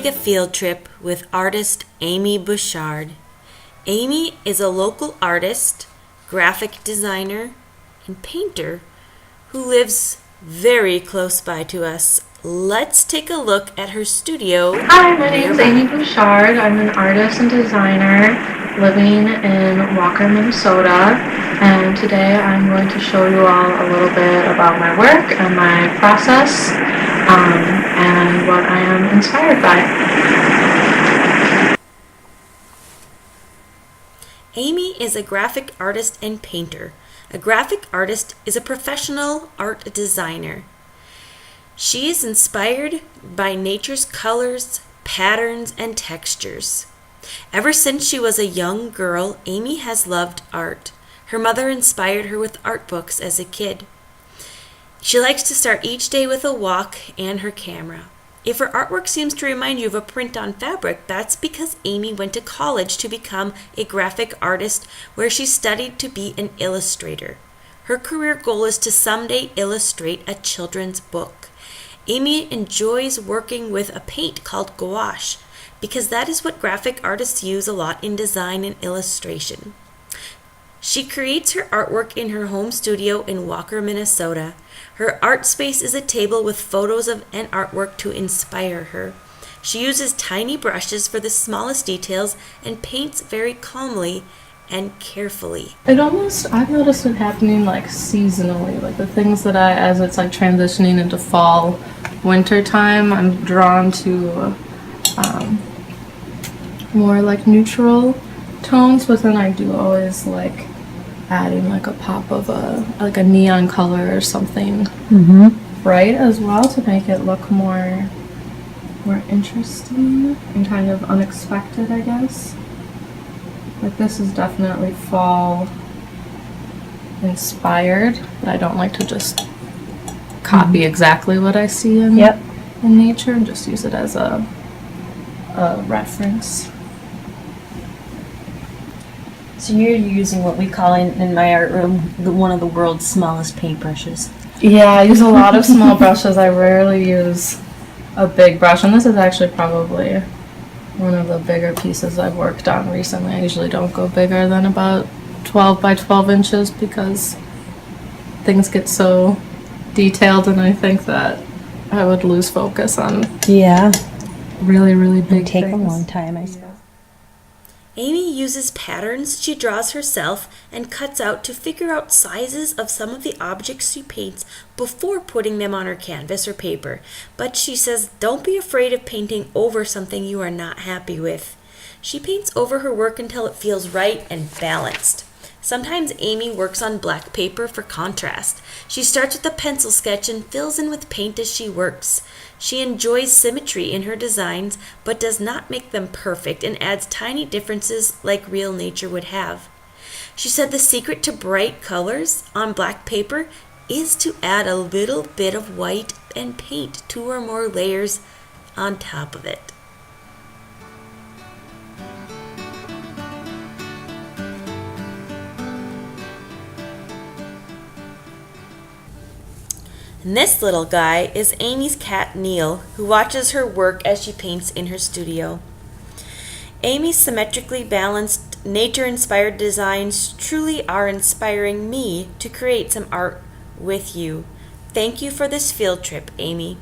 take a field trip with artist Aimee Bouchard. Aimee is a local artist, graphic designer, and painter who lives very close by to us. Let's take a look at her studio. Hi, my name is Aimee Bouchard. I'm an artist and designer living in Walker, Minnesota, and today I'm going to show you all a little bit about my work and my process and what I am inspired by. Aimee is a graphic artist and painter. A graphic artist is a professional art designer. She is inspired by nature's colors, patterns, and textures. Ever since she was a young girl, Aimee has loved art. Her mother inspired her with art books as a kid. She likes to start each day with a walk and her camera. If her artwork seems to remind you of a print on fabric, that's because Aimee went to college to become a graphic artist where she studied to be an illustrator. Her career goal is to someday illustrate a children's book. Aimee enjoys working with a paint called gouache because that is what graphic artists use a lot in design and illustration. She creates her artwork in her home studio in Walker, Minnesota. Her art space is a table with photos of and artwork to inspire her. She uses tiny brushes for the smallest details and paints very calmly and carefully. I've noticed it happening like seasonally, like the things that as it's like transitioning into fall, winter time, I'm drawn to more like neutral tones, but then I do always like adding like a pop of a neon color or something bright as well to make it look more interesting and kind of unexpected, I guess. Like this is definitely fall inspired, but I don't like to just copy exactly what I see in nature and just use it as a reference. So you're using what we call in my art room one of the world's smallest paintbrushes. Yeah, I use a lot of small brushes. I rarely use a big brush, and this is actually probably one of the bigger pieces I've worked on recently. I usually don't go bigger than about 12 by 12 inches because things get so detailed, and I think that I would lose focus on really, really big It'd take things. a long time, I suppose. Aimee uses patterns she draws herself and cuts out to figure out sizes of some of the objects she paints before putting them on her canvas or paper. But she says, don't be afraid of painting over something you are not happy with. She paints over her work until it feels right and balanced. Sometimes Aimee works on black paper for contrast. She starts with a pencil sketch and fills in with paint as she works. She enjoys symmetry in her designs, but does not make them perfect and adds tiny differences like real nature would have. She said the secret to bright colors on black paper is to add a little bit of white and paint 2 or more layers on top of it. And this little guy is Aimee's cat Neil, who watches her work as she paints in her studio. Aimee's symmetrically balanced, nature-inspired designs truly are inspiring me to create some art with you. Thank you for this field trip, Aimee.